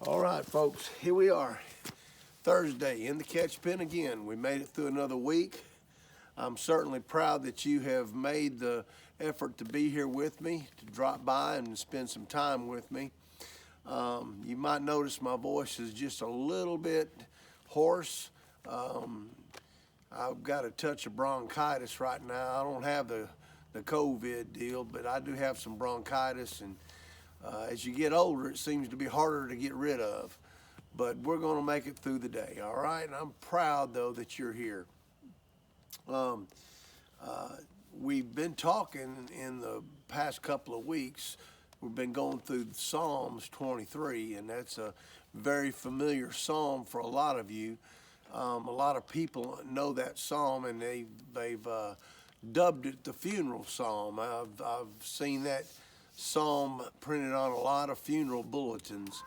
All right, folks, here we are. Thursday in the catch pen again. We made it through another week. I'm certainly proud that you have made the effort to be here with me, to drop by and spend some time with me. You might notice my voice is just a little bit hoarse. Um, I've got a touch of bronchitis right now. I don't have the COVID deal, but I do have some bronchitis, and as you get older, it seems to be harder to get rid of. But we're going to make it through the day, all right? And I'm proud, though, that you're here. Um, uh, we've been talking in the past couple of weeks. We've been going through Psalms 23, and that's a very familiar psalm for a lot of you. A lot of people know that psalm, and they've dubbed it the funeral psalm. I've seen that psalm printed on a lot of funeral bulletins.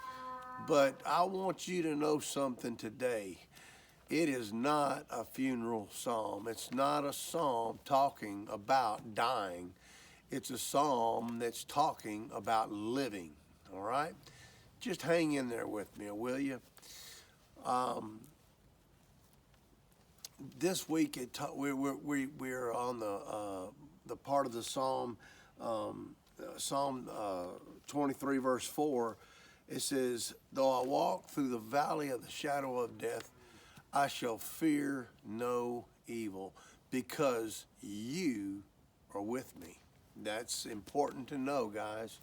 But I want you to know something today. It is not a funeral psalm. It's not a psalm talking about dying. It's a psalm that's talking about living. All right? Just hang in there with me, will you? This week we're on the part of the psalm, Psalm 23, verse 4. It says, "Though I walk through the valley of the shadow of death, I shall fear no evil, because you are with me." That's important to know, guys.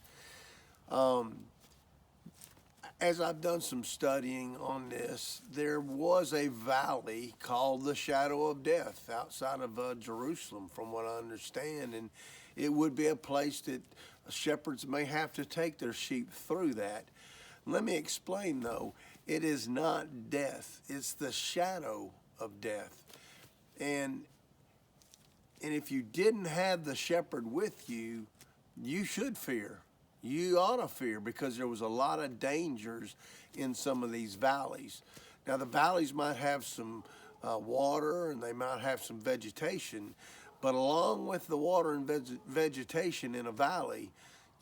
As I've done some studying on this, there was a valley called the Shadow of Death outside of Jerusalem, from what I understand, and it would be a place that shepherds may have to take their sheep through that. Let me explain, though. It is not death. It's the shadow of death. And if you didn't have the shepherd with you, you should fear. You ought to fear, because there was a lot of dangers in some of these valleys. Now, the valleys might have some water, and they might have some vegetation, but along with the water and vegetation in a valley,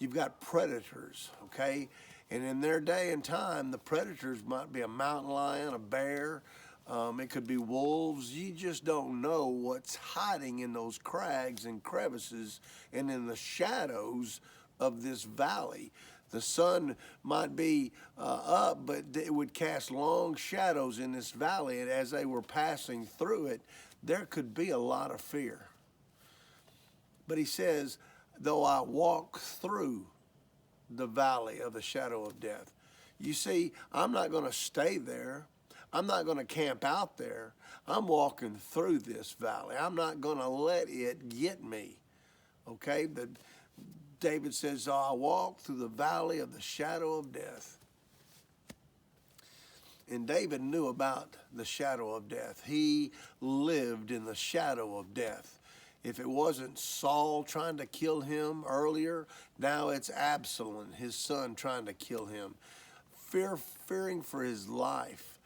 you've got predators, okay? And in their day and time, the predators might be a mountain lion, a bear. It could be wolves. You just don't know what's hiding in those crags and crevices and in the shadows of this valley. The sun might be up, but it would cast long shadows in this valley. And as they were passing through it, there could be a lot of fear. But he says, though I walk through the valley of the shadow of death. You see, I'm not going to stay there. I'm not going to camp out there. I'm walking through this valley. I'm not going to let it get me. Okay? David says, oh, I walk through the valley of the shadow of death. And David knew about the shadow of death. He lived in the shadow of death. If it wasn't Saul trying to kill him earlier, now it's Absalom, his son, trying to kill him, fearing for his life.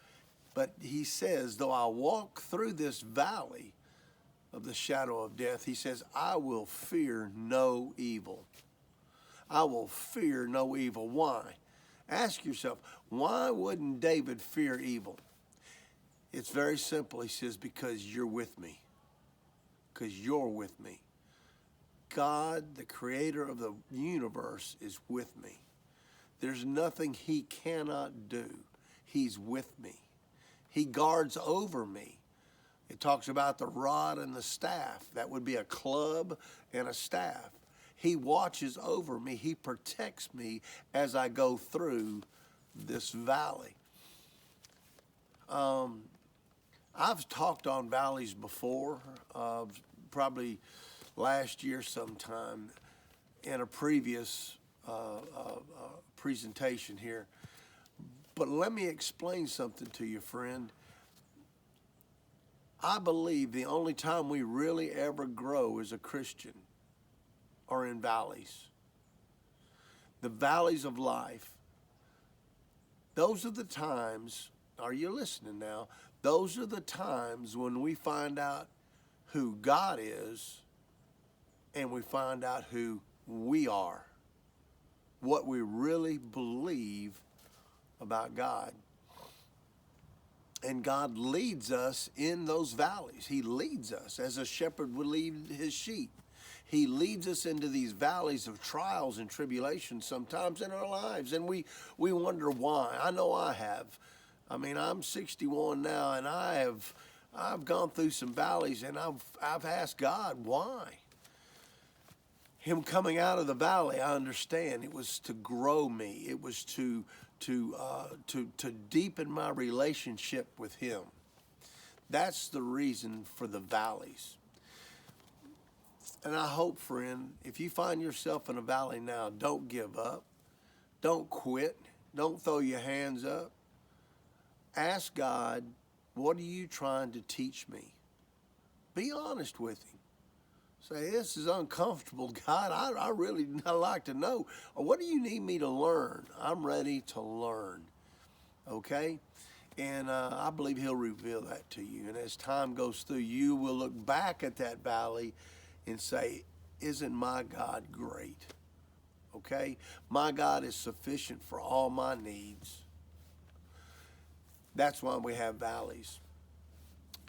But he says, though I walk through this valley of the shadow of death, he says, I will fear no evil. I will fear no evil. Why? Ask yourself, why wouldn't David fear evil? It's very simple. He says, because you're with me. Because you're with me. God, the creator of the universe, is with me. There's nothing he cannot do. He's with me. He guards over me. It talks about the rod and the staff. That would be a club and a staff. He watches over me. He protects me as I go through this valley. I've talked on valleys before, probably last year sometime in a previous presentation here. But let me explain something to you, friend. I believe the only time we really ever grow as a Christian are in valleys. The valleys of life. Those are the times, are you listening now? Those are the times when we find out who God is and we find out who we are, what we really believe about God. And God leads us in those valleys. He leads us as a shepherd would lead his sheep. He leads us into these valleys of trials and tribulations sometimes in our lives. And we wonder why. I know I have. I mean, I'm 61 now, and I've gone through some valleys, and I've asked God why. Him coming out of the valley, I understand it was to grow me. It was to deepen my relationship with him. That's the reason for the valleys. And I hope, friend, if you find yourself in a valley now, don't give up. Don't quit. Don't throw your hands up. Ask God, what are you trying to teach me? Be honest with him. Say, this is uncomfortable, God. I really like to know. What do you need me to learn? I'm ready to learn. Okay? And I believe he'll reveal that to you. And as time goes through, you will look back at that valley and say, isn't my God great? Okay? My God is sufficient for all my needs. That's why we have valleys.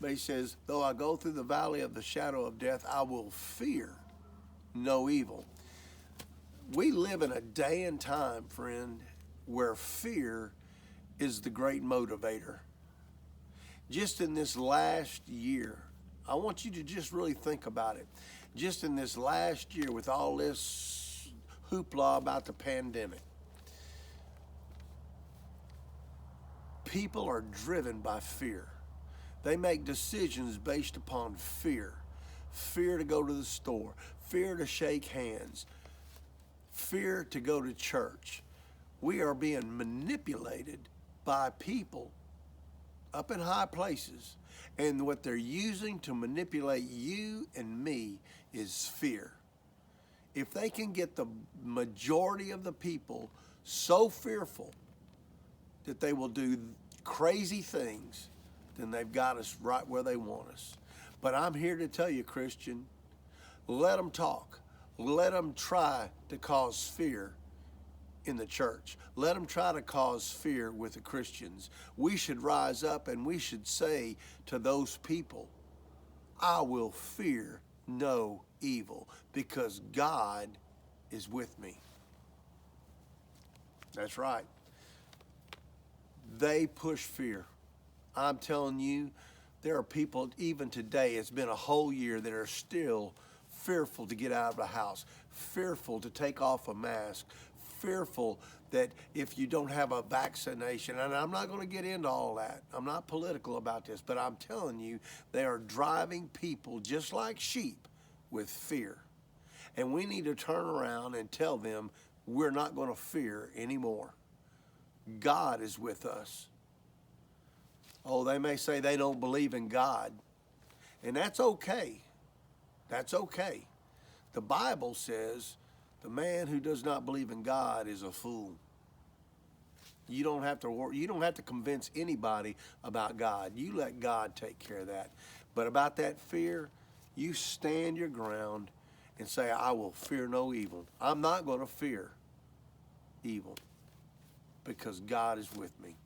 But he says, though I go through the valley of the shadow of death, I will fear no evil. We live in a day and time, friend, where fear is the great motivator. Just in this last year, I want you to just really think about it. Just in this last year, with all this hoopla about the pandemic, people are driven by fear. They make decisions based upon fear. Fear to go to the store, fear to shake hands, fear to go to church. We are being manipulated by people up in high places, and what they're using to manipulate you and me is fear. If they can get the majority of the people so fearful that they will do crazy things, then they've got us right where they want us. But I'm here to tell you, Christian, let them talk. Let them try to cause fear in the church. Let them try to cause fear with the Christians. We should rise up and we should say to those people, I will fear no evil because God is with me. That's right. They push fear. I'm telling you, there are people even today, it's been a whole year, that are still fearful to get out of the house, fearful to take off a mask, fearful that if you don't have a vaccination, and I'm not going to get into all that. I'm not political about this, but I'm telling you, they are driving people just like sheep with fear. And we need to turn around and tell them we're not going to fear anymore. God is with us. Oh, they may say they don't believe in God, and that's okay. That's okay. The Bible says the man who does not believe in God is a fool. You don't have to convince anybody about God. You let God take care of that. But about that fear, you stand your ground and say, I will fear no evil. I'm not going to fear evil because God is with me.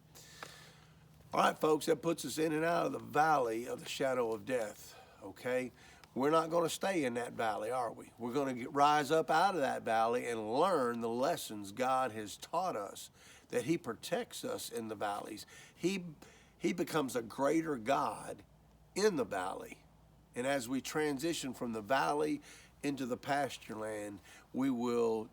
All right, folks, that puts us in and out of the valley of the shadow of death, okay? We're not going to stay in that valley, are we? We're going to rise up out of that valley and learn the lessons God has taught us, that he protects us in the valleys. He becomes a greater God in the valley. And as we transition from the valley into the pasture land, we will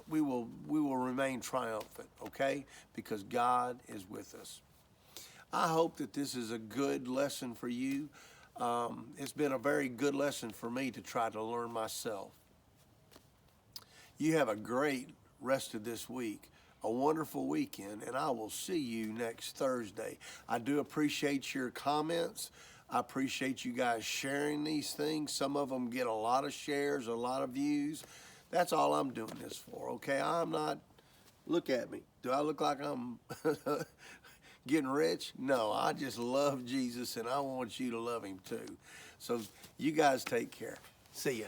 remain triumphant, okay? Because God is with us. I hope that this is a good lesson for you. It's been a very good lesson for me to try to learn myself. You have a great rest of this week, a wonderful weekend, and I will see you next Thursday. I do appreciate your comments. I appreciate you guys sharing these things. Some of them get a lot of shares, a lot of views. That's all I'm doing this for, okay? I'm not, look at me. Do I look like I'm getting rich? No, I just love Jesus, and I want you to love him too. So you guys take care. See ya.